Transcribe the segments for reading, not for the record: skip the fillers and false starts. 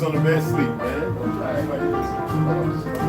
on the bed sleep, man. Don't try like this.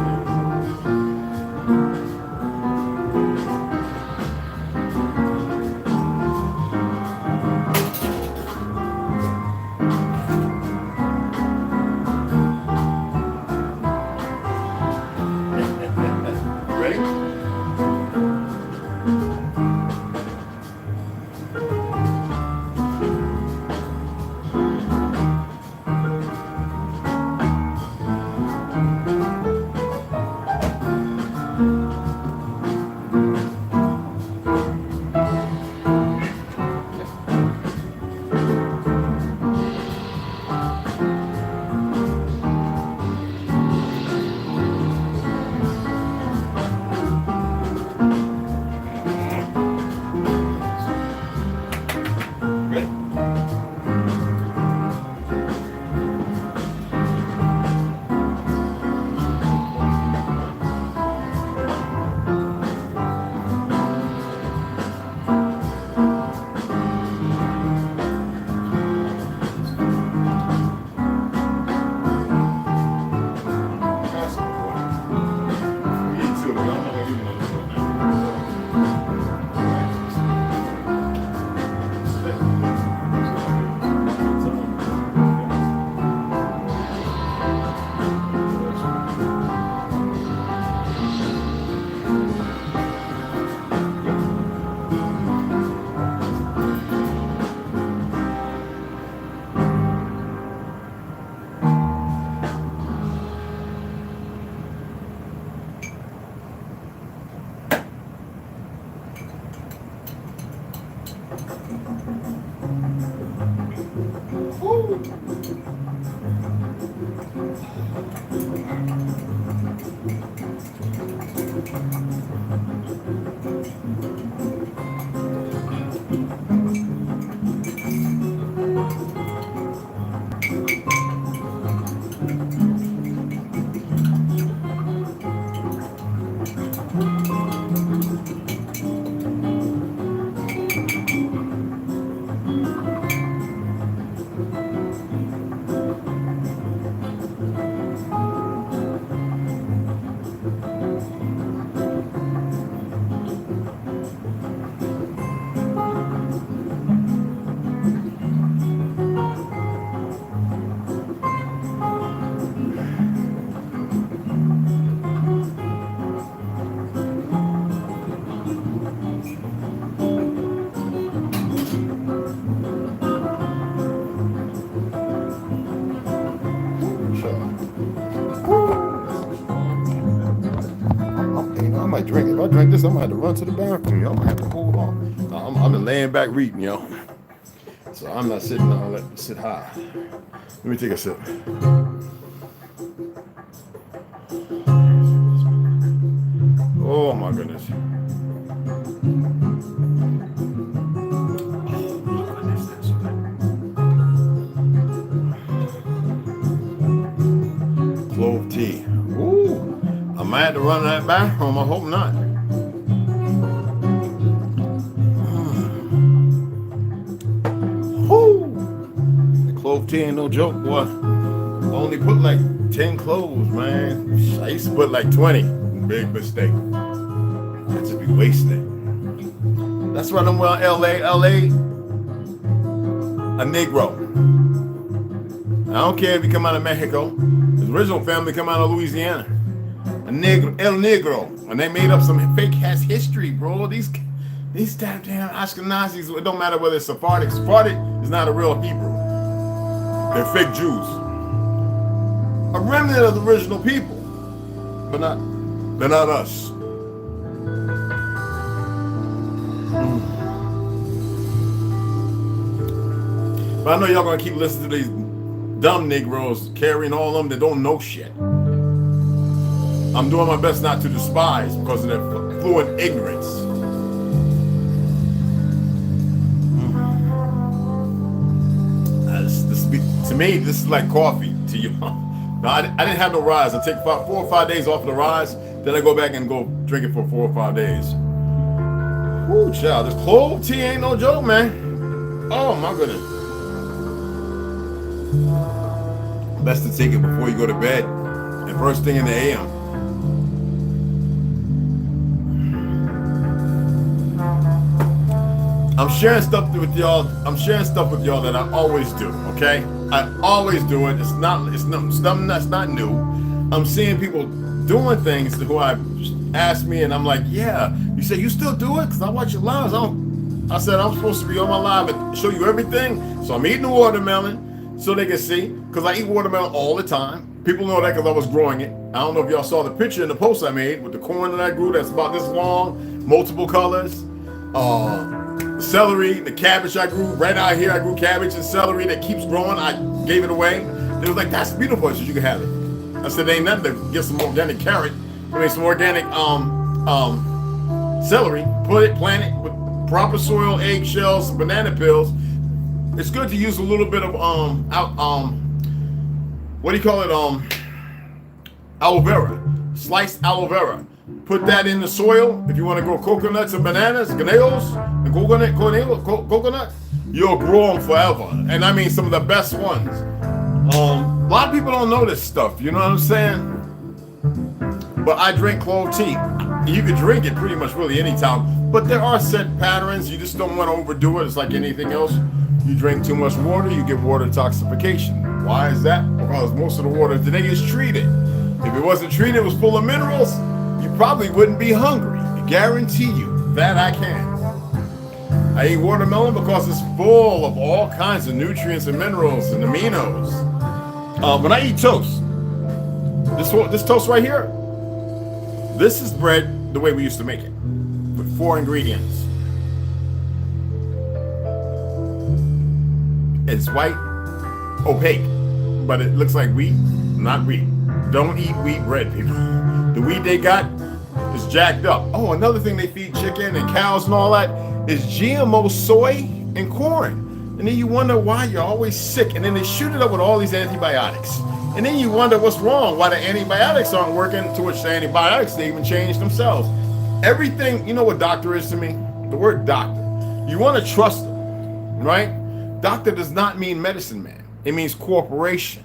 drink this, I'm gonna have to run to the bathroom, yo. I'm gonna have to hold on. I've been laying back reading, yo. So I'm not sitting down, let me sit high. Let me take a sip. Oh my goodness. Clove tea. Ooh, I might have to run to that bathroom. I hope not. The clove tea ain't no joke, boy. I only put like 10 cloves, man. I used to put like 20. Big mistake. I just be wasting it. That's why I'm well, LA, a Negro. I don't care if you come out of Mexico. His original family come out of Louisiana. A Negro, El Negro. And they made up some fake ass history, bro. These damn Ashkenazis, it don't matter whether it's Sephardic. Sephardic is not a real Hebrew. They're fake Jews. A remnant of the original people. But they're not us. But I know y'all gonna keep listening to these dumb Negroes carrying all of them that don't know shit. I'm doing my best not to despise because of their fluent ignorance. To me, this is like coffee to you. No, I didn't have no rise. I take 4 or 5 days off of the rise, then I go back and go drink it for 4 or 5 days. Woo, child, this clove tea ain't no joke, man. Oh my goodness. Best to take it before you go to bed and first thing in the AM. I'm sharing stuff with y'all. That I always do. Okay, I always do it. It's something that's not new. I'm seeing people doing things who I asked me, and I'm like, yeah. You say you still do it? Cause I watch your lives. I said I'm supposed to be on my live and show you everything. So I'm eating the watermelon so they can see. Cause I eat watermelon all the time. People know that because I was growing it. I don't know if y'all saw the picture in the post I made with the corn that I grew. That's about this long, multiple colors. Celery, the cabbage I grew. Right out here, I grew cabbage and celery that keeps growing. I gave it away. They was like, that's beautiful. I said, you can have it. I said, ain't nothing to get some organic carrot. I mean, some organic celery. Plant it with proper soil, eggshells, banana peels. It's good to use a little bit of what do you call it? Aloe vera. Sliced aloe vera. Put that in the soil. If you want to grow coconuts and bananas, ganados, and coconut, you'll grow them forever. And I mean some of the best ones. A lot of people don't know this stuff, you know what I'm saying? But I drink clove tea. You can drink it pretty much really anytime. But there are set patterns. You just don't want to overdo it. It's like anything else. You drink too much water, you get water intoxication. Why is that? Because most of the water today is treated. If it wasn't treated, it was full of minerals, you probably wouldn't be hungry. I guarantee you that I can. I eat watermelon because it's full of all kinds of nutrients and minerals and aminos. When I eat toast, this toast right here, this is bread the way we used to make it, with 4 ingredients. It's white, opaque, but it looks like wheat, not wheat. Don't eat wheat bread, people. The wheat they got is jacked up. Oh, another thing they feed chicken and cows and all that is GMO soy and corn. And then you wonder why you're always sick. And then they shoot it up with all these antibiotics. And then you wonder what's wrong, why the antibiotics aren't working, to which the antibiotics, they even change themselves. Everything, you know what doctor is to me? The word doctor. You want to trust them, right? Doctor does not mean medicine man. It means corporation,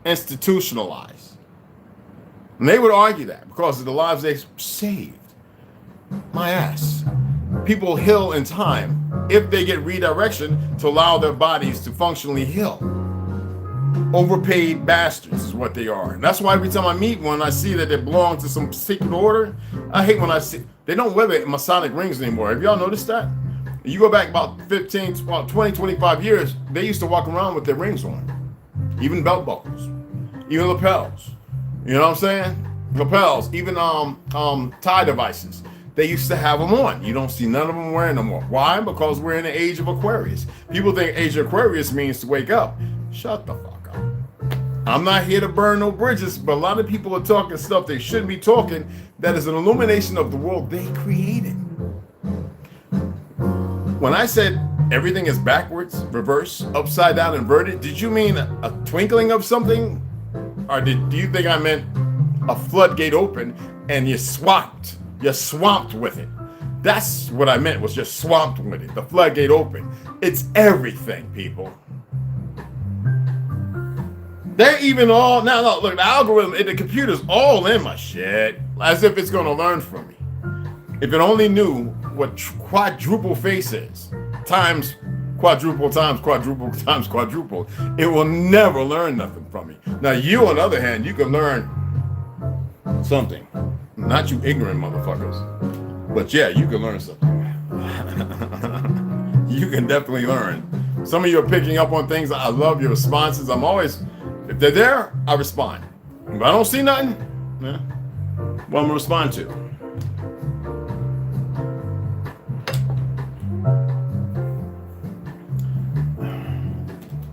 institutionalized. And they would argue that because of the lives they saved. My ass. People heal in time if they get redirection to allow their bodies to functionally heal. Overpaid bastards is what they are. And that's why every time I meet one, I see that they belong to some secret order. I hate when I see, they don't wear the Masonic rings anymore. Have y'all noticed that? You go back about 20, 25 years, they used to walk around with their rings on. Even belt buckles, even lapels. You know what I'm saying? Lapels, even tie devices. they used to have them on. You don't see none of them wearing them more. Why? Because we're in the age of Aquarius. People think age of Aquarius means to wake up. Shut the fuck up. I'm not here to burn no bridges, but a lot of people are talking stuff they shouldn't be talking that is an illumination of the world they created. When I said everything is backwards, reverse, upside down, inverted, did you mean a twinkling of something? Or do you think I meant a floodgate open and you're swamped with it? That's what I meant, was just swamped with it. The floodgate open. It's everything, people. They're even all, now look, the algorithm, the computer's all in my shit, as if it's gonna learn from me. If it only knew what quadruple face is, times quadruple times quadruple times quadruple, it will never learn nothing from me. Now you, on the other hand, you can learn something. Not you ignorant motherfuckers. But yeah, you can learn something. You can definitely learn. Some of you are picking up on things. I love your responses. I'm always, if they're there, I respond. If I don't see nothing, well, I'm gonna respond to.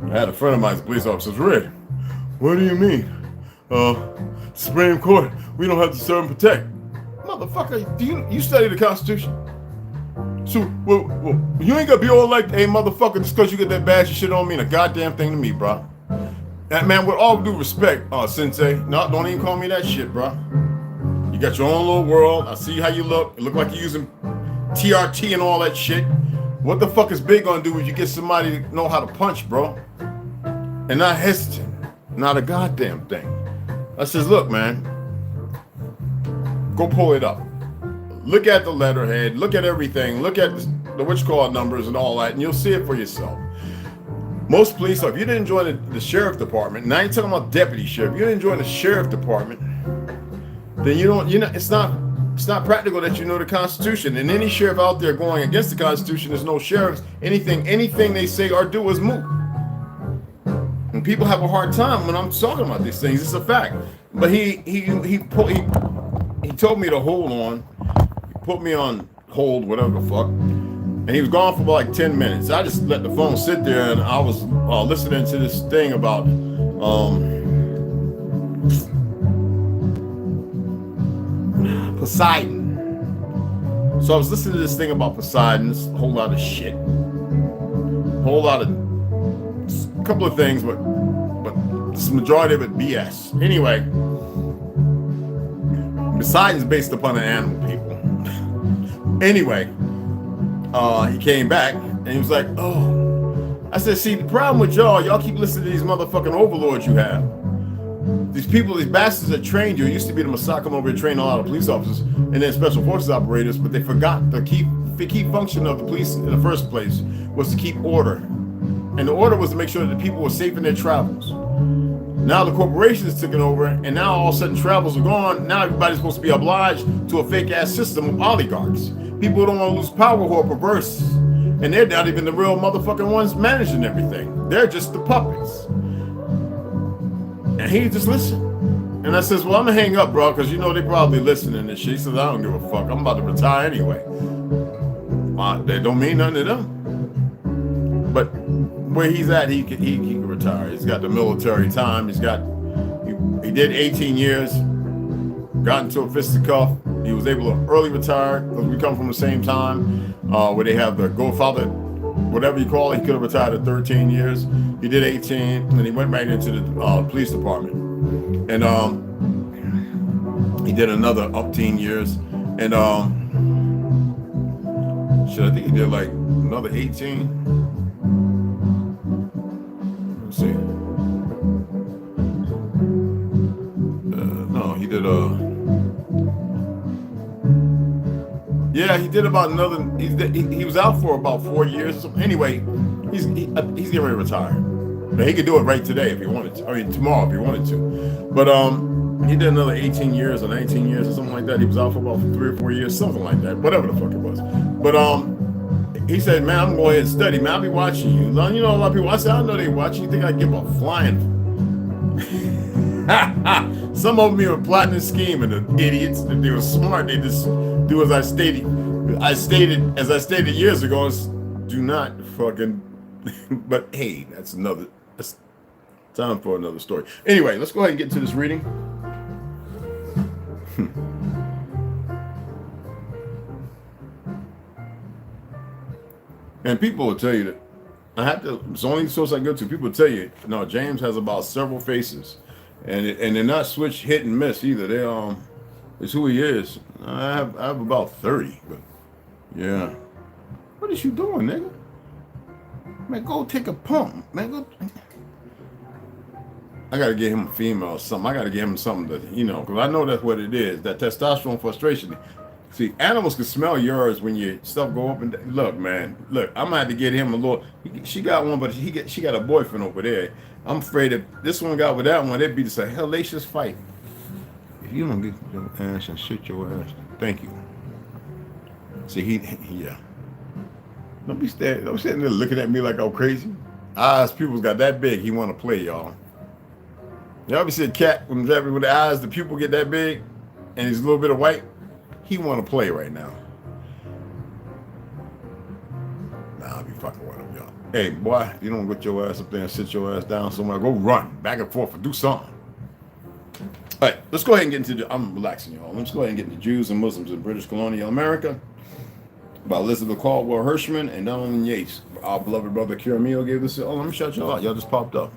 I had a friend of mine, a police officer, says, Rick, what do you mean? Supreme Court, we don't have to serve and protect. Motherfucker, do you study the Constitution? So, well, you ain't gonna be all like, hey, motherfucker, just because you get that badge, you shit don't mean a goddamn thing to me, bro. That man, with all due respect, Sensei, no, don't even call me that shit, bro. You got your own little world. I see how you look. You look like you're using TRT and all that shit. What the fuck is big gonna do is you get somebody to know how to punch, bro, and not hesitant, not a goddamn thing. I says, look, man, go pull it up. Look at the letterhead, look at everything, look at the which call numbers and all that, and you'll see it for yourself. Most police, if you didn't join the sheriff department, now you're talking about deputy sheriff, you didn't join the sheriff department, then it's not practical that you know the Constitution. And any sheriff out there going against the Constitution, there's no sheriffs. Anything they say or do is moot. And people have a hard time when I'm talking about these things. It's a fact. But he told me to hold on. He put me on hold, whatever the fuck. And he was gone for about like 10 minutes. I just let the phone sit there, and I was listening to this thing about Poseidon. So I was listening to this thing about Poseidon, this whole lot of shit. A couple of things, but the majority of it BS. Anyway, Poseidon's based upon an animal, people. Anyway, he came back and he was like, oh. I said, see, the problem with y'all keep listening to these motherfucking overlords you have. These people, these bastards that trained you, used to be the Mossad, come over and train a lot of police officers and then special forces operators, but they forgot the key function of the police in the first place was to keep order. And the order was to make sure that the people were safe in their travels. Now the corporations took it over, and now all of a sudden travels are gone. Now everybody's supposed to be obliged to a fake ass system of oligarchs. People who don't want to lose power, who are perverse. And they're not even the real motherfucking ones managing everything. They're just the puppets. And he just listened. And I says, well, I'm gonna hang up, bro, because you know they probably listening and shit. He says, I don't give a fuck. I'm about to retire anyway. They don't mean nothing to them. But where he's at, he can retire. He's got the military time. He did 18 years, got into a fisticuff. He was able to early retire because we come from the same time where they have the Godfather, whatever you call it. He could have retired at 13 years. He did 18, and then he went right into the police department. And he did another 18 years. And I think he did like another 18. Let's see. No, he did yeah, he did about another. He was out for about 4 years. So anyway, he's getting ready to retire. But he could do it right today if he wanted to. I mean, tomorrow if he wanted to. But he did another 18 years or 19 years or something like that. He was out for about 3 or 4 years, something like that. Whatever the fuck it was. But he said, man, I'm going to go ahead and study. Man, I'll be watching you. You know, a lot of people, I said, I know they watching. You think I give a flying? Some of them were plotting and scheming. The idiots, they were smart. They do as I stated. As I stated years ago, is do not fucking. But hey, that's time for another story. Anyway, let's go ahead and get into this reading. And people will tell you that it's the only source I go to. People tell you, no, James has about several faces, and they're not switch hit and miss either. It's who he is. I have about 30, but yeah. What is you doing, nigga? Man, go take a pump, man. Go. I gotta get him a female or something. I gotta get him something that, because I know that's what it is. That testosterone frustration. See, animals can smell yours when your stuff go up and down. Look, man. Look, I'm gonna have to get him a little. She got one, but she got a boyfriend over there. I'm afraid if this one got with that one, it'd be just a hellacious fight. If you don't get your ass and shit your ass, thank you. See, yeah. Don't be sitting there looking at me like I'm crazy. Eyes, people's got that big. He want to play, y'all. Y'all ever see a cat when with the eyes, the pupil get that big, and he's a little bit of white? He want to play right now. Nah, I'll be fucking with him, y'all. Hey, boy, you don't get your ass up there and sit your ass down somewhere. Go run back and forth and do something. All right, let's go ahead and get into I'm relaxing, y'all. Let's go ahead and get into Jews and Muslims in British colonial America by Elizabeth Caldwell Hirschman and Donald Yates. Our beloved brother Kiramio gave this. Oh, let me shout y'all out. Y'all just popped up.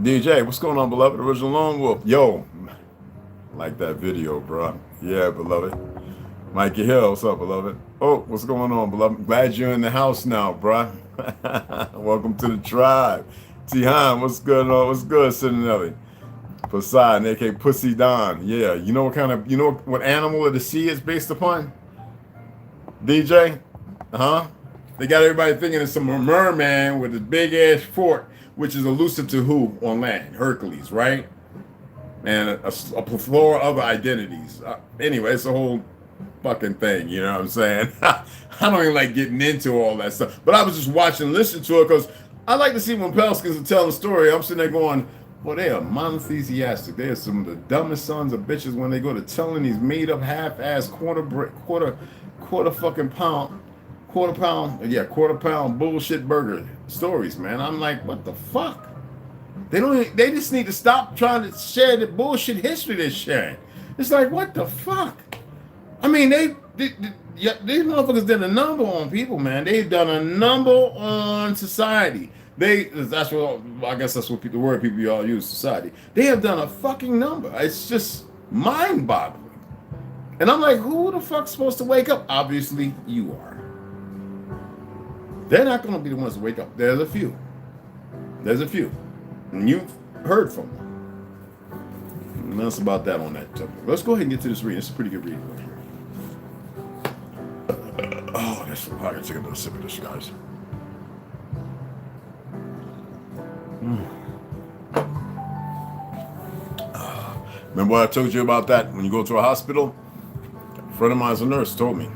DJ, what's going on, beloved? Original Lone Wolf. Yo, like that video, bro. Yeah, beloved. Mikey Hill, what's up, beloved? Oh, what's going on, beloved? Glad you're in the house now, bro. Welcome to the tribe. Tihan, what's good on? What's good, Sinanelli? Poseidon, aka Pussy Don. Yeah, you know what animal of the sea it's based upon? DJ? They got everybody thinking it's some merman with a big ass fork, which is elusive to who on land? Hercules, right? And a plethora of other identities. Anyway, it's a whole fucking thing, you know what I'm saying? I don't even like getting into all that stuff. But I was just watching and listening to it because I like to see when Pelskins are telling a story. I'm sitting there going, well, they are monotheistic. They are some of the dumbest sons of bitches when they go to telling these made-up half-ass quarter pound bullshit burger stories, man. I'm like, what the fuck? They just need to stop trying to share the bullshit history they're sharing. It's like, what the fuck? I mean, these motherfuckers did a number on people, man. They've done a number on society. I guess that's what the word people y'all use, society. They have done a fucking number. It's just mind-boggling. And I'm like, who the fuck's supposed to wake up? Obviously, you are. They're not going to be the ones to wake up. There's a few. And you've heard from them. And that's about that on that topic. Let's go ahead and get to this reading. It's a pretty good reading right here. Oh, that's so hot. I gotta take another sip of this, guys. Remember what I told you about that? When you go to a hospital, a friend of mine is a nurse, told me.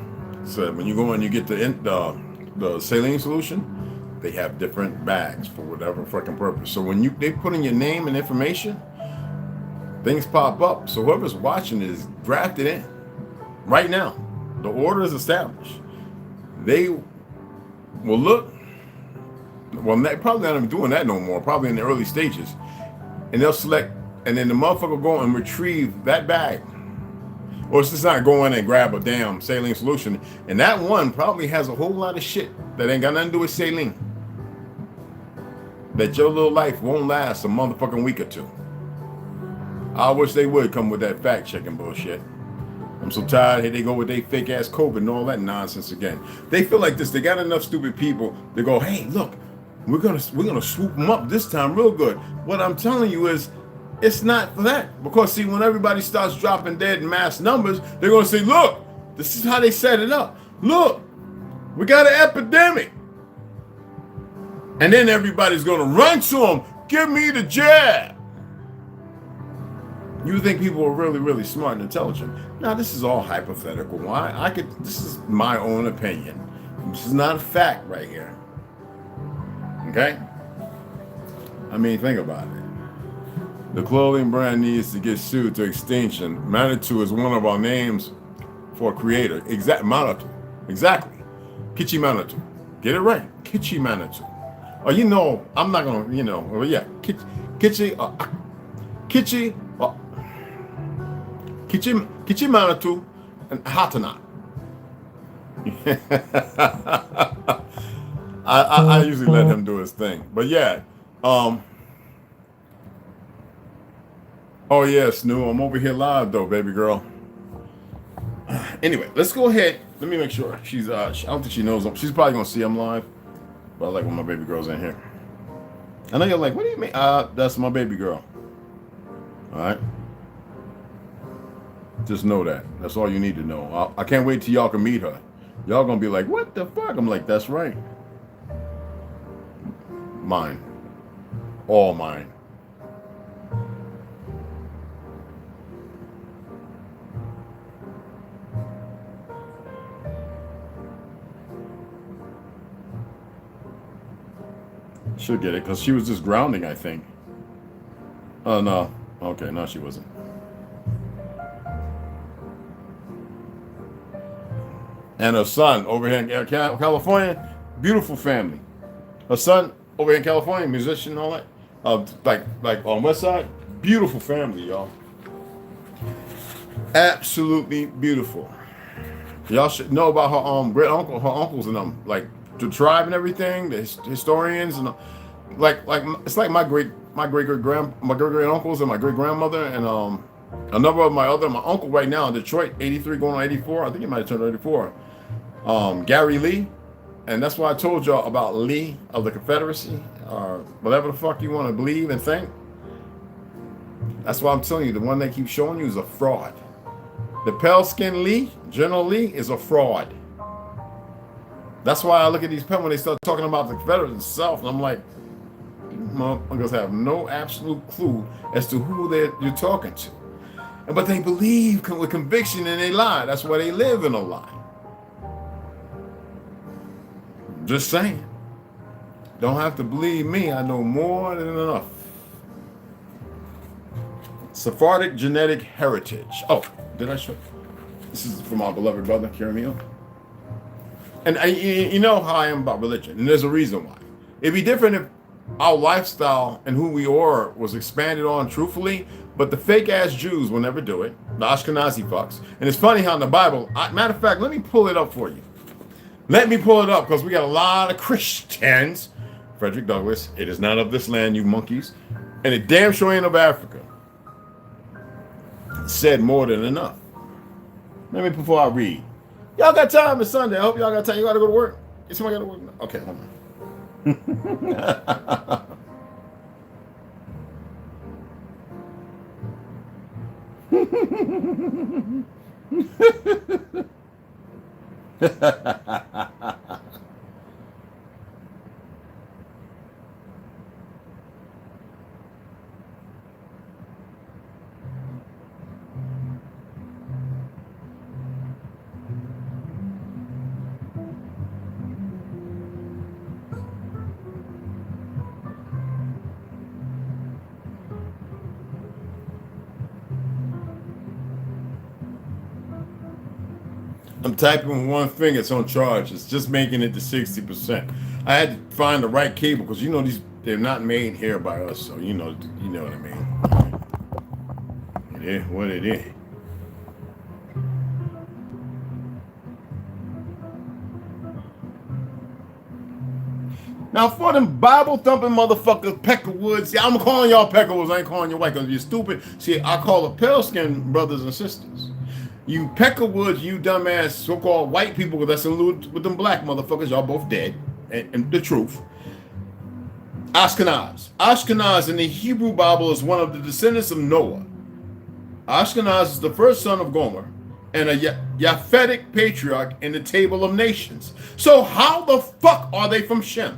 Said when you go and you get the saline solution, they have different bags for whatever fucking purpose. So when they put in your name and information, things pop up. So whoever's watching is drafted in right now. The order is established. They will look. Well, they're probably not even doing that no more. Probably in the early stages, and they'll select, and then the motherfucker will go and retrieve that bag. Or it's just not go in and grab a damn saline solution. And that one probably has a whole lot of shit that ain't got nothing to do with saline. That your little life won't last a motherfucking week or two. I wish they would come with that fact checking bullshit. I'm so tired. Here they go with their fake ass COVID and all that nonsense again. They feel like this. They got enough stupid people to go, hey, look, we're gonna swoop them up this time real good. What I'm telling you is, it's not for that. Because see, when everybody starts dropping dead in mass numbers, they're gonna say, look, this is how they set it up. Look, we got an epidemic. And then everybody's gonna run to them, give me the jab. You think people are really, really smart and intelligent. Now, this is all hypothetical. This is my own opinion. This is not a fact right here. Okay? I mean, think about it. The clothing brand needs to get sued to extinction. Manitou is one of our names for a creator. Manatu. Exactly. Kichi Manatu. Get it right. Kichi Manatu. Oh, you know, I'm not going to, you know, well, yeah. Kichi Manatu and Hatana. I usually let him do his thing. But yeah. Oh yeah, Snoo. I'm over here live though, baby girl. Anyway, let's go ahead. Let me make sure she's I don't think she knows. She's probably gonna see I'm live. But I like when my baby girl's in here. I know you're like, what do you mean? That's my baby girl. Alright. Just know that. That's all you need to know. I can't wait till y'all can meet her. Y'all gonna be like, what the fuck? I'm like, that's right. Mine. All mine. She'll get it because she was just grounding, I think. Oh, no. Okay, no, she wasn't. And her son over here in California, beautiful family. Her son over here in California, musician and all that. Like on West Side, beautiful family, y'all. Absolutely beautiful. Y'all should know about her great uncle, her uncles and them, like the tribe and everything, the historians and like it's like my great great uncles and my great grandmother and a number of my uncle right now in Detroit, 83 going on 84. I think he might have turned 84. Gary Lee, and that's why I told y'all about Lee of the Confederacy, or whatever the fuck you want to believe and think. That's why I'm telling you, the one they keep showing you is a fraud. The pale skin Lee, General Lee, is a fraud. That's why I look at these people when they start talking about the Confederacy itself, and I'm like, you motherfuckers have no absolute clue as to who you're talking to. But they believe with conviction and they lie. That's why they live in a lie. Just saying. Don't have to believe me. I know more than enough. Sephardic genetic heritage. Oh, did I show? This is from our beloved brother, Kiramio. And you know how I am about religion, and there's a reason why. It'd be different if our lifestyle and who we are was expanded on truthfully, but the fake ass Jews will never do it. The Ashkenazi fucks. And it's funny how in the Bible, matter of fact, let me pull it up for you. Let me pull it up because we got a lot of Christians. Frederick Douglass, it is not of this land, you monkeys. And it damn sure ain't of Africa. Said more than enough. Let me before I read. Y'all got time? It's Sunday. I hope y'all got time. You gotta go to work. Is somebody gotta work? Okay, hold on. I'm typing with one finger, it's on charge. It's just making it to 60%. I had to find the right cable because you know they're not made here by us, so you know what I mean. It is what it is. Now for them Bible thumping motherfuckers, Peckerwoods. See, I'm calling y'all Peckerwoods. I ain't calling you white because you're stupid. See, I call the pale skin brothers and sisters. You Peckerwoods, you dumbass so-called white people, because that's alluded with them black motherfuckers, y'all both dead, and the truth. Ashkenaz. Ashkenaz in the Hebrew Bible is one of the descendants of Noah. Ashkenaz is the first son of Gomer and a Japhetic patriarch in the table of nations. So how the fuck are they from Shem?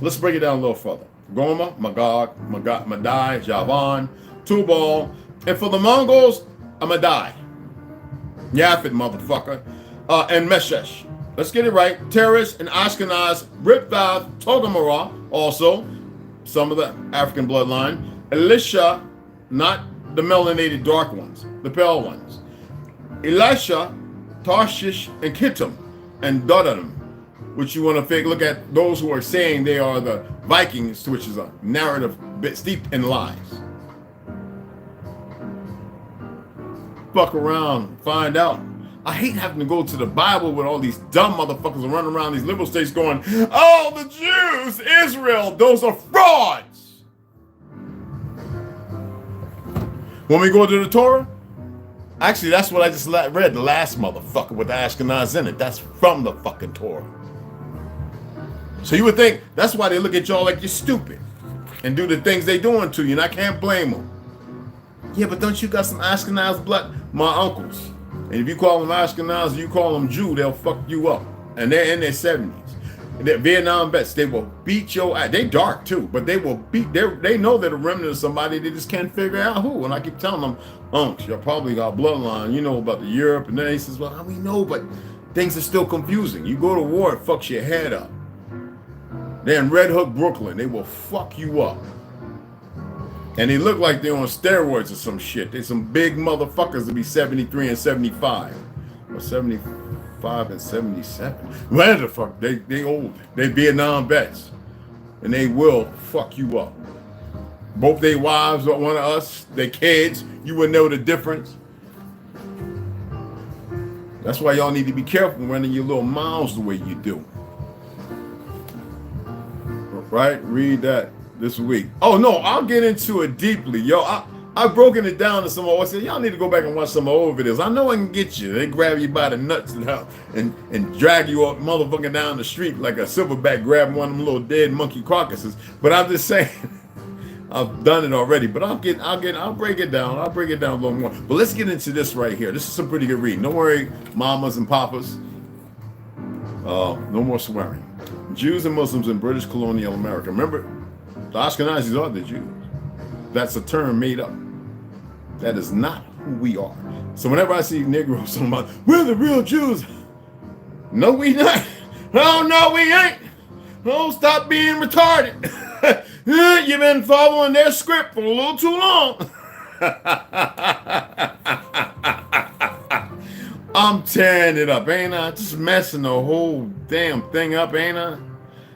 Let's break it down a little further. Gomer, Magog, Madai, Javan, Tubal, and for the Mongols, a Madai. Yaphet, motherfucker, and Meshesh. Let's get it right. Terrorists and Ashkenaz, Ripvav, Togamorah, also some of the African bloodline, Alicia, not the melanated dark ones, the pale ones. Elisha, Tarshish, and Kittim, and Dodanim, which you want to look at those who are saying they are the Vikings, which is a narrative steeped in lies. Fuck around, find out. I hate having to go to the Bible with all these dumb motherfuckers running around these liberal states going, oh, the Jews, Israel, those are frauds. When we go to the Torah, actually, that's what I just read, the last motherfucker with the Ashkenaz in it. That's from the fucking Torah. So you would think that's why they look at y'all like you're stupid and do the things they doing to you, and I can't blame them. Yeah, but don't you got some Ashkenaz blood? My uncles. And if you call them Ashkenaz, you call them Jew, they'll fuck you up. And they're in their 70s. And they're Vietnam vets. They will beat your ass. They dark too, but they will beat. They know they're a remnant of somebody. They just can't figure out who. And I keep telling them, unks, you probably got bloodline. You know about the Europe. And then he says, well, we know, but things are still confusing. You go to war, it fucks your head up. They're in Red Hook, Brooklyn. They will fuck you up. And they look like they're on steroids or some shit. They're some big motherfuckers to be 73 and 75. Or 75 and 77. Where the fuck? They old. They Vietnam vets. And they will fuck you up. Both their wives or one of us, their kids, you would know the difference. That's why y'all need to be careful running your little mouths the way you do. Right? Read that this week. Oh no, I'll get into it deeply. Yo, I've broken it down to some more. I said, y'all need to go back and watch some old videos. I know I can get you. They grab you by the nuts and drag you up motherfucking down the street like a silverback grabbing one of them little dead monkey carcasses. But I'm just saying, I've done it already. But I'll break it down. I'll break it down a little more. But let's get into this right here. This is some pretty good reading. Don't worry, mamas and papas. No more swearing. Jews and Muslims in British colonial America. Remember, the Ashkenazis are the Jews. That's a term made up. That is not who we are. So whenever I see Negroes talking about, we're the real Jews. No, we not. Oh, no, we ain't. Oh, stop being retarded. You've been following their script for a little too long. I'm tearing it up, ain't I? Just messing the whole damn thing up, ain't I?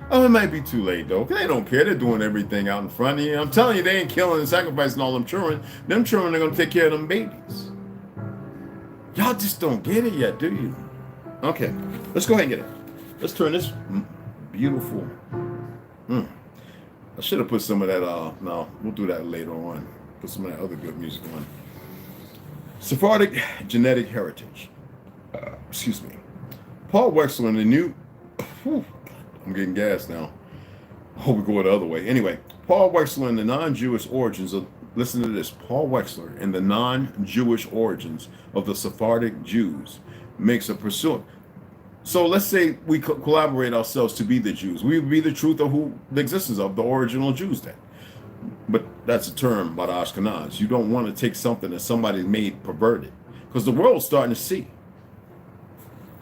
Oh, it might be too late, though. They don't care. They're doing everything out in front of you. I'm telling you, they ain't killing and sacrificing all them children. Them children are going to take care of them babies. Y'all just don't get it yet, do you? Okay, let's go ahead and get it. Let's turn this beautiful. I should have put some of that, no, we'll do that later on. Put some of that other good music on. Sephardic genetic heritage. Excuse me. Paul Wexler in the new... I'm getting gas now. I hope we go the other way. Anyway, Paul Wexler in the non-Jewish origins of... Listen to this. Paul Wexler in the non-Jewish origins of the Sephardic Jews makes a pursuit. So let's say we collaborate ourselves to be the Jews. We would be the truth of who the existence of the original Jews then. But that's a term by the Ashkenaz. You don't want to take something that somebody made perverted. Because the world's starting to see.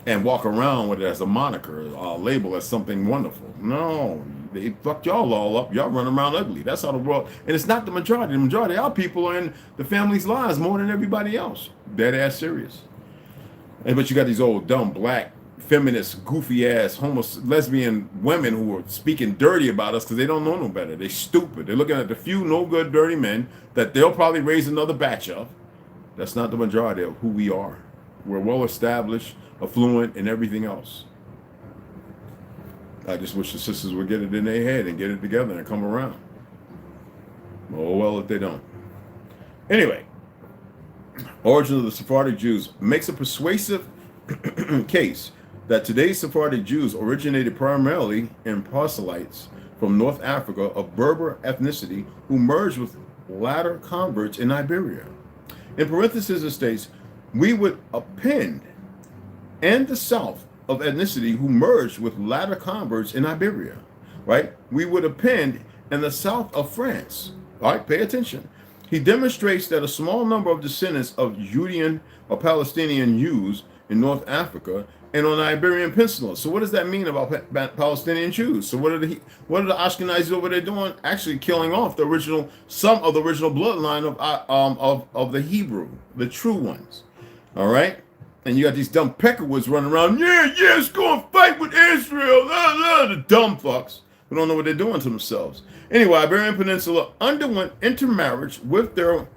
And walk around with it as a moniker, label as something wonderful. No, they fucked y'all all up. Y'all run around ugly. That's how the world, and it's not the majority. The majority of our people are in the family's lives more than everybody else. Dead ass serious. But you got these old dumb black feminist goofy ass lesbian women who are speaking dirty about us because they don't know no better. They're stupid. They're looking at the few no good dirty men that they'll probably raise another batch of. That's not the majority of who we are. We're well established, affluent, and everything else. I just wish the sisters would get it in their head and get it together and come around. Oh well, if they don't. Anyway, origin of the Sephardic Jews makes a persuasive case that today's Sephardic Jews originated primarily in proselytes from North Africa of Berber ethnicity who merged with latter converts in Iberia. In parentheses, it states, we would append and the south of ethnicity who merged with latter converts in Iberia, right? We would append in the south of France, all right? Pay attention. He demonstrates that a small number of descendants of Judean or Palestinian Jews in North Africa and on the Iberian Peninsula. So what does that mean about Palestinian Jews? So what are the Ashkenazis over there doing? Actually killing off some of the original bloodline of the Hebrew, the true ones. All right. And you got these dumb peckerwoods running around. Yeah, let's go and fight with Israel. The dumb fucks who don't know what they're doing to themselves. Anyway, Iberian Peninsula underwent intermarriage with their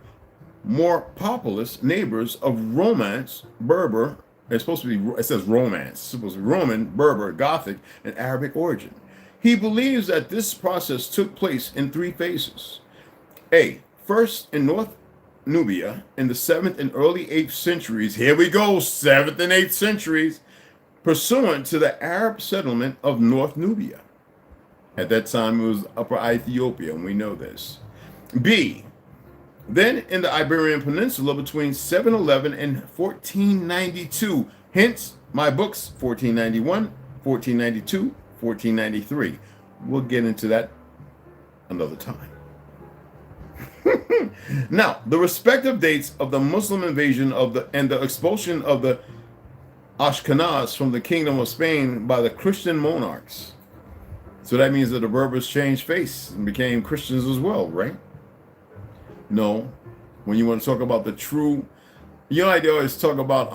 more populous neighbors of Romance, Berber. It's supposed to be, it says Romance. It's supposed to be Roman, Berber, Gothic, and Arabic origin. He believes that this process took place in 3 phases. A, first in North Nubia in the 7th and early 8th centuries. Here we go, 7th and 8th centuries, pursuant to the Arab settlement of North Nubia. At that time, it was Upper Ethiopia, and we know this. B, then in the Iberian Peninsula between 711 and 1492. Hence, my books, 1491, 1492, 1493. We'll get into that another time. Now, the respective dates of the Muslim invasion and the expulsion of the Ashkenaz from the Kingdom of Spain by the Christian monarchs. So that means that the Berbers changed face and became Christians as well, right? No. When you want to talk about the true, you know, they always talk about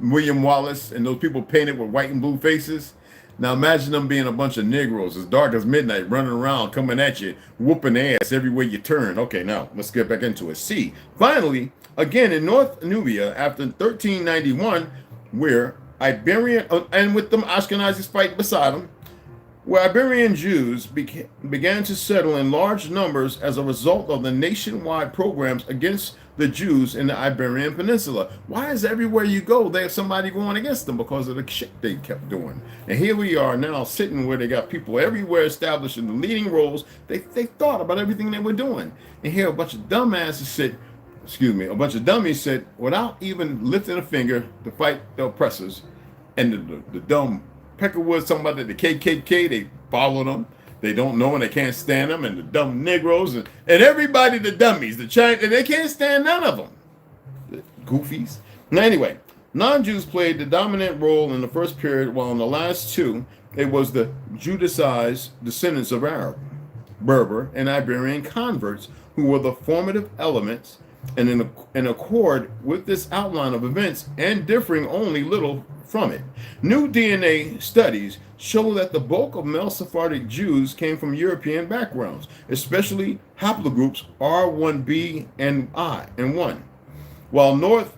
William Wallace and those people painted with white and blue faces. Now imagine them being a bunch of Negroes as dark as midnight, running around, coming at you, whooping ass everywhere you turn. Okay, now let's get back into it. C, finally, again in North Nubia after 1391, where Iberian, and with them Ashkenazis fight beside them, where Iberian Jews began to settle in large numbers as a result of the nationwide programs against the Jews in the Iberian Peninsula. Why is everywhere you go, there's somebody going against them? Because of the shit they kept doing. And here we are now sitting where they got people everywhere established in the leading roles. They thought about everything they were doing. And here a bunch of dumbasses a bunch of dummies sit without even lifting a finger to fight the oppressors. And the dumb Peckerwoods talking about the KKK, they follow them. They don't know and they can't stand them. And the dumb Negroes and everybody, the dummies, the Chinese, they can't stand none of them. The goofies. Now, anyway, non-Jews played the dominant role in the first period, while in the last 2, it was the Judicized descendants of Arab, Berber, and Iberian converts who were the formative elements. And in accord with this outline of events and differing only little from it, new DNA studies show that the bulk of male Sephardic Jews came from European backgrounds, especially haplogroups R1b and I1, while North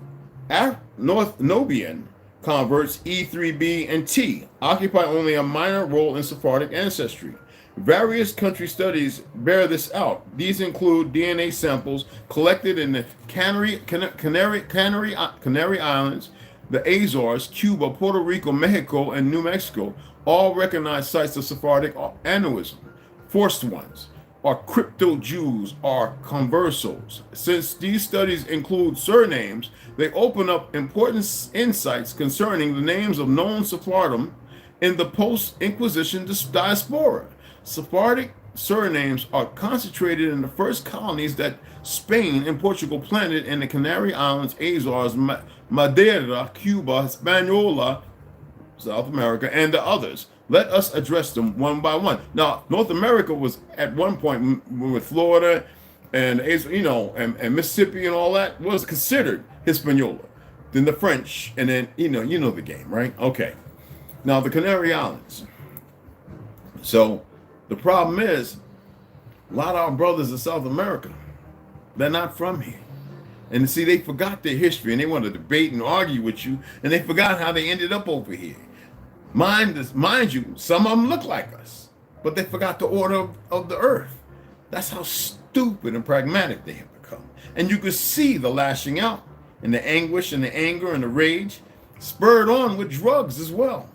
Nubian converts E3b and T occupy only a minor role in Sephardic ancestry. Various country studies bear this out. These include DNA samples collected in the Canary Islands, the Azores, Cuba, Puerto Rico, Mexico, and New Mexico. All recognize sites of Sephardic aneurysm. Forced ones are crypto-Jews or conversos. Since these studies include surnames, they open up important insights concerning the names of known Sephardim in the post-Inquisition diaspora. Sephardic surnames are concentrated in the first colonies that Spain and Portugal planted in the Canary Islands, Azores, Madeira, Cuba, Hispaniola, South America, and the others. Let us address them one by one. Now, North America was at one point with Florida and and Mississippi and all that was considered Hispaniola. Then the French, and then you know the game, right? Okay. Now the Canary Islands. So the problem is, a lot of our brothers in South America, they're not from here. And see, they forgot their history and they want to debate and argue with you, and they forgot how they ended up over here. Mind you, some of them look like us, but they forgot the order of the earth. That's how stupid and pragmatic they have become. And you can see the lashing out and the anguish and the anger and the rage spurred on with drugs as well.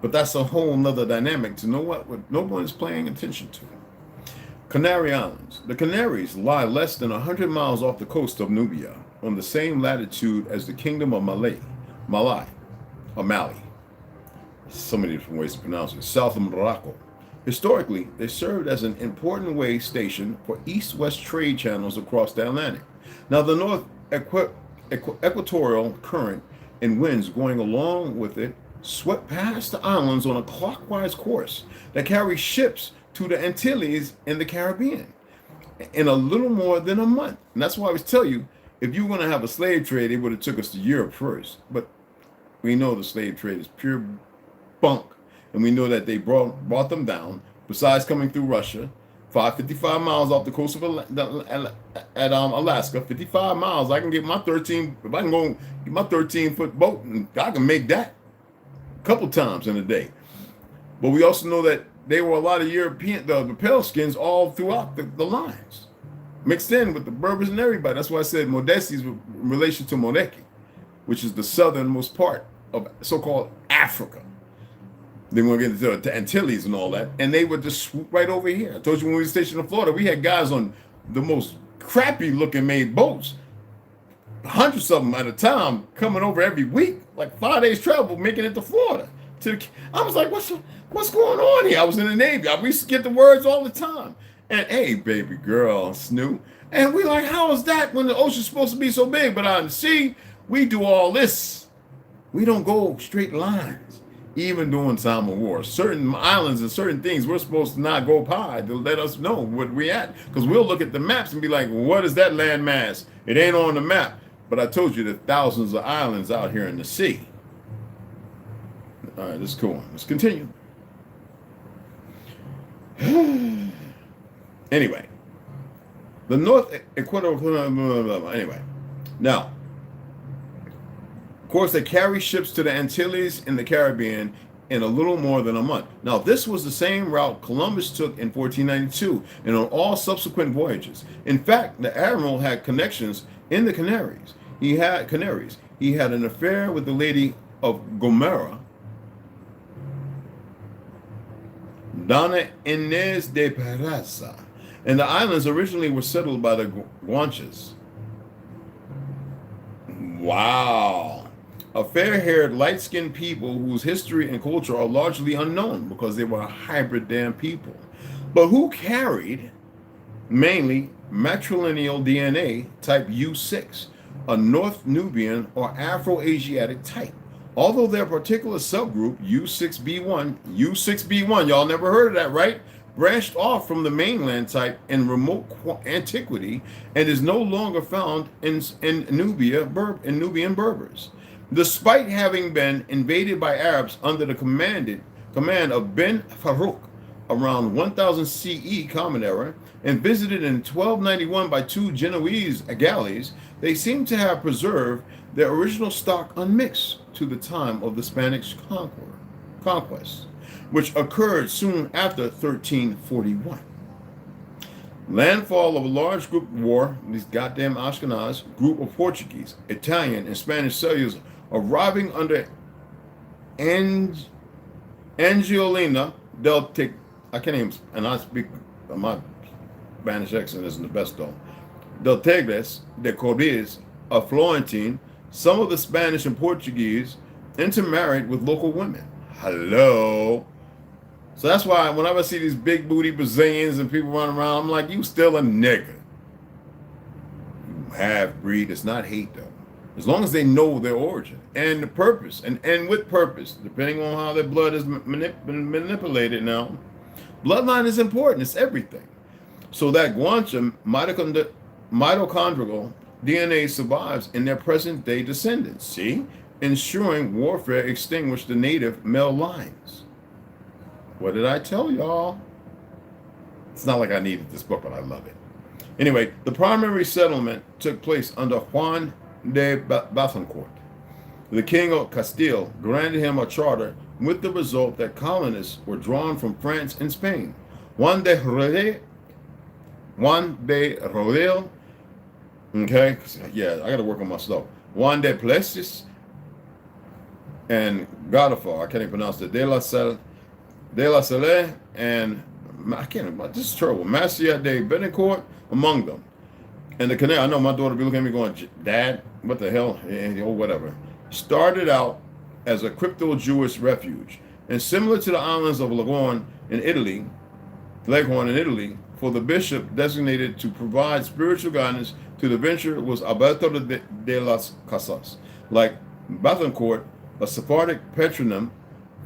But that's a whole nother dynamic to know what no one is paying attention to. Canary Islands. The Canaries lie less than 100 miles off the coast of Nubia, on the same latitude as the Kingdom of Mali. So many different ways to pronounce it. South of Morocco. Historically, they served as an important way station for east-west trade channels across the Atlantic. Now, the North Equatorial Current and winds going along with it swept past the islands on a clockwise course that carried ships to the Antilles in the Caribbean in a little more than a month. And that's why I always tell you, if you were going to have a slave trade, it would have took us to Europe first. But we know the slave trade is pure bunk. And we know that they brought them down, besides coming through Russia, 55 miles off the coast of Alaska, 55 miles. I can get my 13, if I can go get my 13-foot boat, and I can make that a couple times in a day. But we also know that there were a lot of European, the pale skins all throughout the lines, mixed in with the Berbers and everybody. That's why I said Modesti's in relation to Moneki, which is the southernmost part of so-called Africa. Then we'll get into the Antilles and all that, and they would just swoop right over here. I told you when we were stationed in Florida, we had guys on the most crappy-looking made boats, hundreds of them at a time, coming over every week, like 5 days travel, making it to Florida. I was like, what's going on here? I was in the Navy. We used to get the words all the time. And hey, baby girl, Snoop. And we like, how is that when the ocean's supposed to be so big? But on the sea, we do all this. We don't go straight lines. Even during time of war, certain islands and certain things we're supposed to not go by to let us know what we at, because we'll look at the maps and be like, what is that landmass? It ain't on the map. But I told you that thousands of islands out here in the sea. All right, let's go on. Let's continue. Anyway, the North Equator. Anyway, now. Of course, they carry ships to the Antilles in the Caribbean in a little more than a month. Now, this was the same route Columbus took in 1492 and on all subsequent voyages. In fact, the admiral had connections in the Canaries. He had an affair with the lady of Gomera, Donna Inez de Peraza, and the islands originally were settled by the Guanches. Wow. A fair-haired, light-skinned people whose history and culture are largely unknown because they were a hybrid damn people, but who carried mainly matrilineal DNA type U6, a North Nubian or Afro-Asiatic type. Although their particular subgroup, U6B1, y'all never heard of that, right? Branched off from the mainland type in remote antiquity and is no longer found in Nubian Berbers. Despite having been invaded by Arabs under the command of Ben Farouk around 1000 CE Common Era and visited in 1291 by 2 Genoese galleys, they seem to have preserved their original stock unmixed to the time of the Spanish conquest, which occurred soon after 1341. Landfall of a large group war, these goddamn Ashkenaz, group of Portuguese, Italian, and Spanish settlers arriving under Angiolina del Tig. I can't even, and I speak, my Spanish accent isn't the best though. Del Tigres, de Cadiz, of Florentine, some of the Spanish and Portuguese intermarried with local women. Hello. So that's why whenever I see these big booty Brazilians and people running around, I'm like, you still a nigga. You half-breed. It's not hate though. As long as they know their origin and the purpose, and with purpose, depending on how their blood is manipulated now. Bloodline is important. It's everything. So that guanche mitochondrial DNA survives in their present-day descendants. See? Ensuring warfare extinguished the native male lines. What did I tell y'all? It's not like I needed this book, but I love it. Anyway, the primary settlement took place under Juan de Bethencourt. The king of Castile granted him a charter with the result that colonists were drawn from France and Spain. Juan de Rodel, okay, yeah, I got to work on my stuff. Juan de Plessis and Godefroy, I can't even pronounce it, de la Salle, and I can't, this is terrible, Marcia de Bethencourt among them. And the Canary, I know my daughter be looking at me going, Dad, what the hell, or whatever. Started out as a crypto-Jewish refuge, and similar to the islands of Leghorn in Italy, for the bishop designated to provide spiritual guidance to the venture was Alberto de las Casas. Like Bethencourt, a Sephardic patronym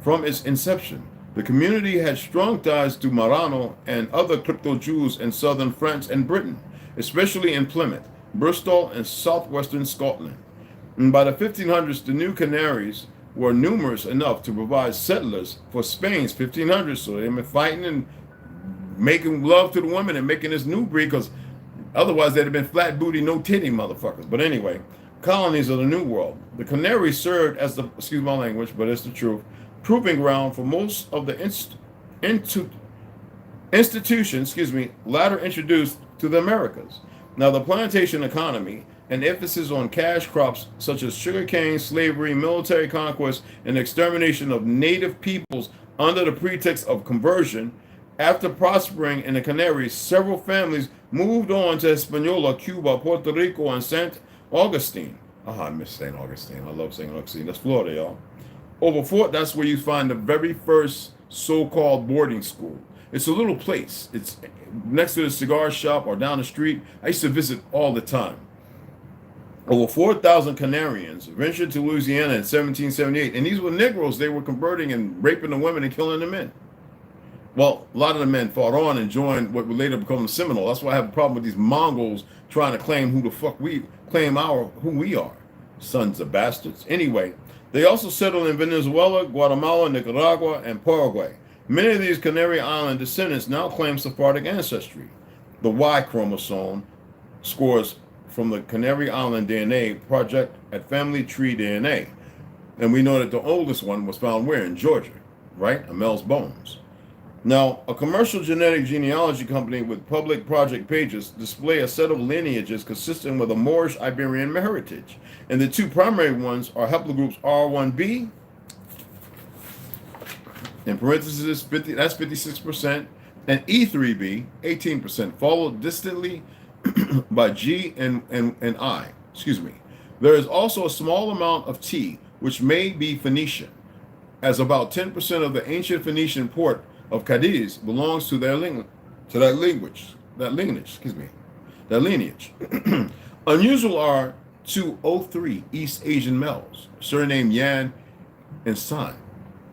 from its inception. The community had strong ties to Marano and other crypto Jews in southern France and Britain, especially in Plymouth, Bristol, and southwestern Scotland. And by the 1500s, the New Canaries were numerous enough to provide settlers for Spain's 1500s. So they've been fighting and making love to the women and making this new breed, because otherwise they'd have been flat booty, no titty motherfuckers. But anyway, colonies of the New World. The Canaries served as the, excuse my language, but it's the truth, proving ground for most of the institutions, latter introduced to the Americas. Now, the plantation economy, an emphasis on cash crops such as sugarcane, slavery, military conquest, and extermination of native peoples under the pretext of conversion. After prospering in the Canaries, several families moved on to Hispaniola, Cuba, Puerto Rico, and St. Augustine. I miss St. Augustine. I love St. Augustine. That's Florida, y'all. That's where you find the very first so-called boarding school. It's a little place. It's next to the cigar shop or down the street. I used to visit all the time. Over 4,000 Canarians ventured to Louisiana in 1778, and these were Negroes. They were converting and raping the women and killing the men. Well, a lot of the men fought on and joined what would later become the Seminole. That's why I have a problem with these Mongols trying to claim who the fuck we claim who we are. Sons of bastards. Anyway, they also settled in Venezuela, Guatemala, Nicaragua, and Paraguay. Many of these Canary Island descendants now claim Sephardic ancestry. The Y chromosome scores from the Canary Island DNA project at Family Tree DNA. And we know that the oldest one was found where? In Georgia, right? Amel's bones. Now, a commercial genetic genealogy company with public project pages display a set of lineages consistent with a Moorish Iberian heritage. And the two primary ones are haplogroups R1b, in parentheses, 50, that's 56%, and E3b, 18%, followed distantly by G and I. There is also a small amount of T, which may be Phoenician, as about 10% of the ancient Phoenician port of Cadiz belongs to their lineage. Unusual are 203 East Asian males, surnamed Yan and San,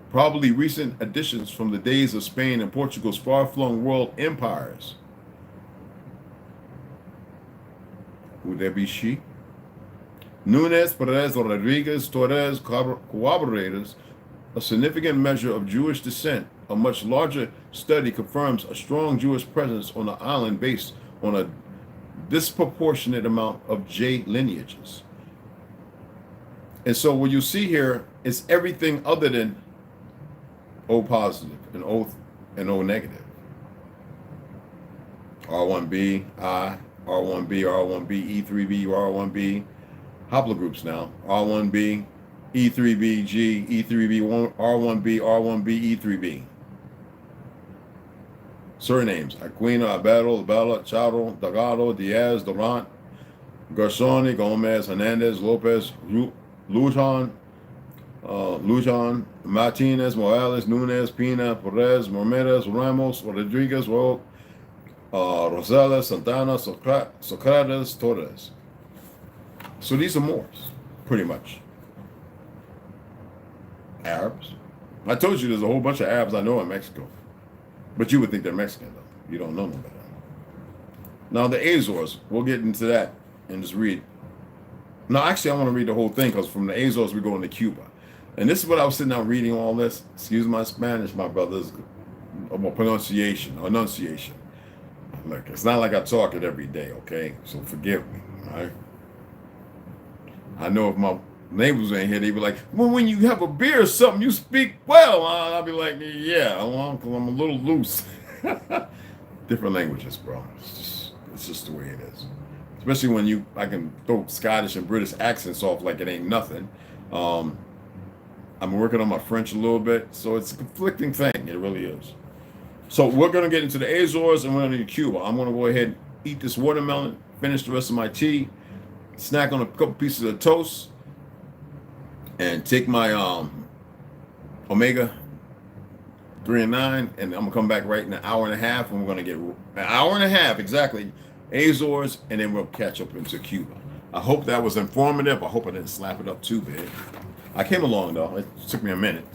probably recent additions from the days of Spain and Portugal's far-flung world empires. Would there be she? Nunes, Perez, Rodriguez, Torres corroborators a significant measure of Jewish descent. A much larger study confirms a strong Jewish presence on the island based on a disproportionate amount of J lineages. And so what you see here is everything other than O positive and O negative. R1b, I, R1b, R1b, E3b, R1b, haplogroups now. R1b, E3b, G, E3b, R1b, R1b, E3b. Surnames: Aquino, Abero, Bella, Charo, Delgado, Diaz, Durant, Garzoni, Gomez, Hernandez, Lopez, Lujan, Martinez, Morales, Nunez, Pina, Perez, Ramirez, Ramos, Rodriguez, Rosales, Santana, Socrates, Torres. So these are Moors, pretty much. Arabs. I told you there's a whole bunch of Arabs I know in Mexico. But you would think they're Mexican, though. You don't know them better. Now, the Azores, we'll get into that and just read. No, actually, I want to read the whole thing, because from the Azores, we go into Cuba. And this is what I was sitting down reading all this. Excuse my Spanish, my brothers. Pronunciation. Look, it's not like I talk it every day, okay? So forgive me, all right? I know if my neighbors in here, they'd be like, well, when you have a beer or something, you speak well. I'll be like, yeah, because I'm a little loose. Different languages, bro. It's just the way it is. Especially when I can throw Scottish and British accents off like it ain't nothing. I'm working on my French a little bit, so it's a conflicting thing. It really is. So we're going to get into the Azores and we're going to get Cuba. I'm going to go ahead and eat this watermelon, finish the rest of my tea, snack on a couple pieces of toast, and take my omega 3 and 9, and I'm gonna come back right in an hour and a half, and we're gonna get an hour and a half exactly Azores, and then we'll catch up into Cuba. I hope that was informative. I hope I didn't slap it up too big. I came along though. It took me a minute.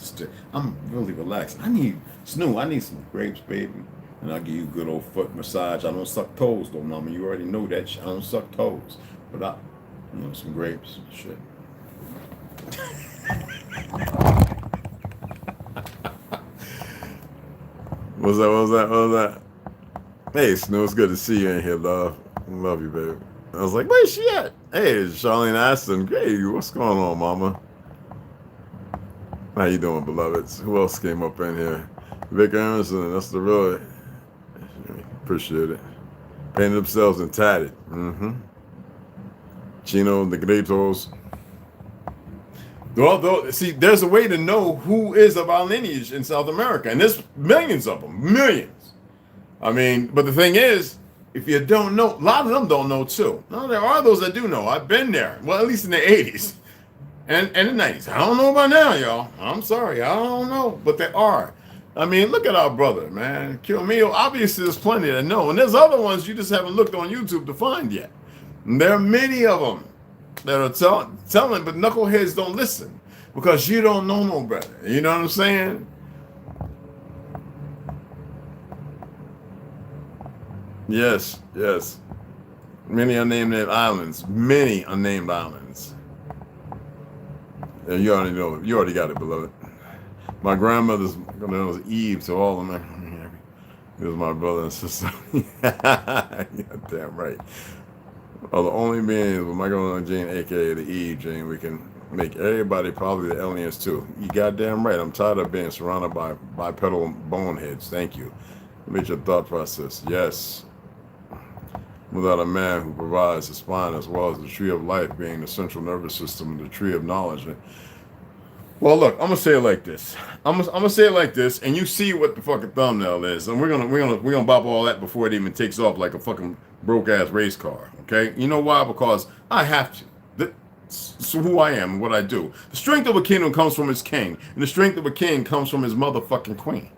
I'm really relaxed. I need some grapes, baby. And I'll give you a good old foot massage. I don't suck toes though, mama. You already know that shit. I don't suck toes. But some grapes, shit. What was that? Hey, Snoo, it's good to see you in here, love. Love you, baby. I was like, where's she at? Hey, it's Charlene Aston. Hey, what's going on, mama? How you doing, beloveds? Who else came up in here? Vic Emerson, that's the real. Appreciate it. Painted themselves and tatted. Chino, the Negritos. See, there's a way to know who is of our lineage in South America, and there's millions of them, millions. I mean, but the thing is, if you don't know, a lot of them don't know too. No, there are those that do know. I've been there. Well, at least in the 80s and the 90s. I don't know about now, y'all. I'm sorry. I don't know, but there are. I mean, look at our brother, man. Kilmeo, obviously there's plenty that know. And there's other ones you just haven't looked on YouTube to find yet. And there are many of them that are telling, but knuckleheads don't listen because you don't know no better. You know what I'm saying? Yes. Many unnamed islands. Many unnamed islands. And you already know it. You already got it, beloved. My grandmother's name was Eve, so all of them. It was my brother and sister. Yeah, damn right. Are the only beings with Michael and Jane, aka the Eve Jane, we can make everybody probably the aliens too. You goddamn right. I'm tired of being surrounded by bipedal boneheads. Thank you. Make your thought process. Yes. Without a man who provides the spine as well as the tree of life being the central nervous system, the tree of knowledge. Well, look, I'm gonna say it like this. I'm gonna say it like this, and you see what the fucking thumbnail is, and we're gonna bop all that before it even takes off like a fucking broke ass race car. Okay? You know why? Because I have to. That's who I am and what I do. The strength of a kingdom comes from its king, and the strength of a king comes from his motherfucking queen.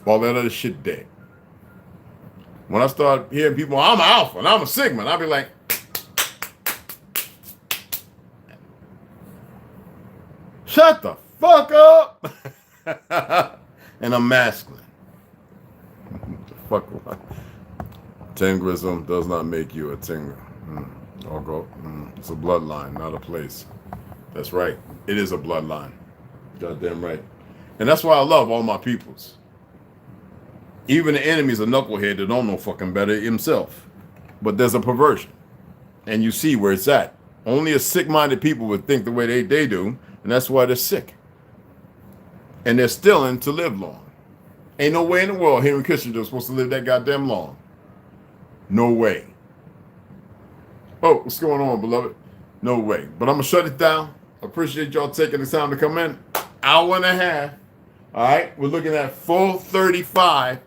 All that other shit dead. When I start hearing people, I'm an alpha and I'm a sigma, and I'll be like, shut the fuck up. And I'm masculine. The fuck what? Tingrism does not make you a tinger. It's a bloodline, not a place. That's right. It is a bloodline. Goddamn right. And that's why I love all my peoples. Even the enemy's a knucklehead that don't know fucking better himself. But there's a perversion. And you see where it's at. Only a sick-minded people would think the way they do, and that's why they're sick. And they're stealing to live long. Ain't no way in the world Henry Kissinger's supposed to live that goddamn long. No way. Oh, what's going on, beloved? No way. But I'm going to shut it down. I appreciate y'all taking the time to come in. Hour and a half. All right? We're looking at 4:35.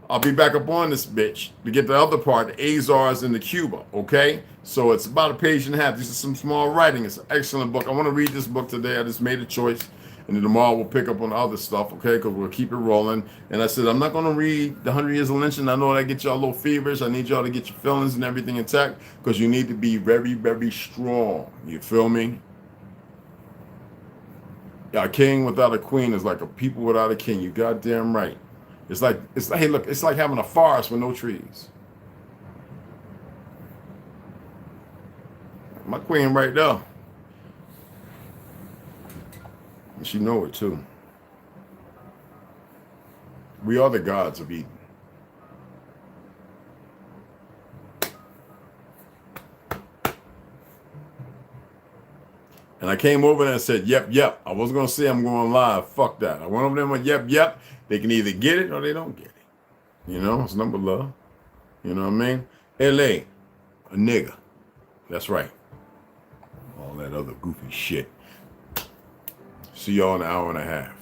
I'll be back up on this bitch to get the other part, the Azores and the Cuba, okay? So it's about a page and a half. This is some small writing. It's an excellent book. I want to read this book today. I just made a choice. And then tomorrow we'll pick up on the other stuff, okay? Because we'll keep it rolling. And I said, I'm not going to read the 100 Years of Lynching. I know that gets y'all a little feverish. I need y'all to get your feelings and everything intact because you need to be very, very strong. You feel me? Yeah, a king without a queen is like a people without a king. You goddamn right. It's like, hey, look, it's like having a forest with no trees. My queen right there. And she know it too. We are the gods of Eden. And I came over there and said, yep. I wasn't going to say I'm going live. Fuck that. I went over there and went, yep. They can either get it or they don't get it. You know, it's number love. You know what I mean? LA, a nigga. That's right. All that other goofy shit. See y'all in an hour and a half.